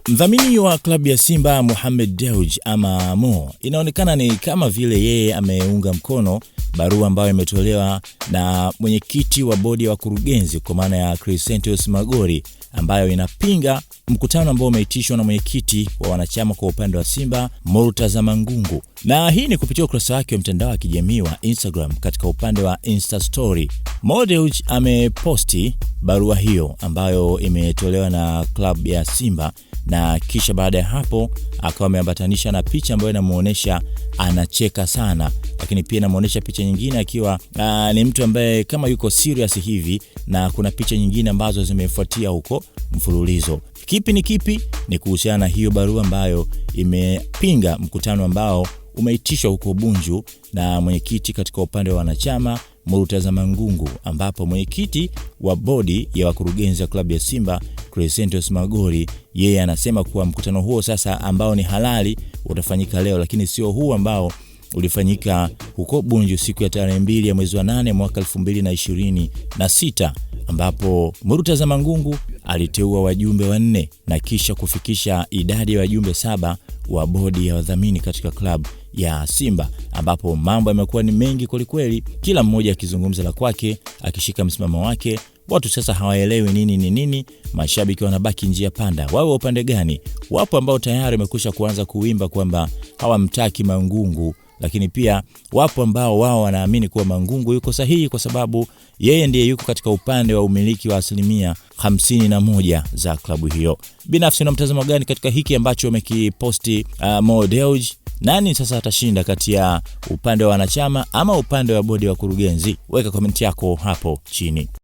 Mdhamini wa klabu ya Simba Mohamed Dewji ama Mo, inaonekana ni kama vile yeye ameunga mkono barua ambayo imetolewa na mwenyekiti wa bodi ya wakurugenzi kwa maana ya Crescentius Magori, ambayo inapinga mkutano ambao umeitishwa na mwenyekiti wa wanachama kwa upande wa Simba Murtaza Mangungu. Na hii ni kupitia ukurasa wake wa mtandao wa kijamii wa Instagram. Katika upande wa Insta story, Mo Dewji ameposti barua hiyo ambayo imetolewa na klabu ya Simba, na kisha baada ya hapo akawa ameambatanisha na picha ambayo inamuonesha anacheka sana, lakini pia inamuonesha picha nyingine akiwa ni mtu ambaye kama yuko serious hivi, na kuna picha nyingine ambazo zimefuatia huko mfululizo. Kipi ni kipi? Ni kuhusiana na hiyo barua ambayo imepinga mkutano ambao umeitishwa huko Bunju na mwenyekiti katika upande wa wanachama Murtaza Mangungu, ambapo mwenyekiti wa bodi ya wakurugenzi wa klabu ya Simba Crescentius Magori, yeye anasema kuwa mkutano huo sasa ambao ni halali utafanyika leo, lakini sio huu ambao ulifanyika huko Bunju siku ya tarehe 2 ya mwezi wa 8 mwaka 2026, ambapo Murtaza Mangungu aliteua wajumbe 4 na kisha kufikisha idadi ya wajumbe 7 wa bodi ya wadhamini katika klabu ya Simba, ambapo mambo yamekuwa ni mengi kweli, kila mmoja akizungumza la kwake, akishika msimamo wake. Watu sasa hawaelewi nini ni nini, mashabiki wanabaki njia panda, wao upande gani? Wapo ambao tayari wamekwisha kuanza kuimba kwamba hawamtaki Mangungu, lakini pia wapo ambao wao wanaamini kuwa Mangungu yuko sahihi kwa sababu yeye ndiye yuko katika upande wa umiliki wa 51% za klabu hiyo. Binafsi na mtazamo gani katika hiki ambacho umekiposti Mo Dewji? Nani sasa atashinda kati ya upande wa wanachama ama upande wa bodi wa kurugenzi? Weka komenti yako hapo chini.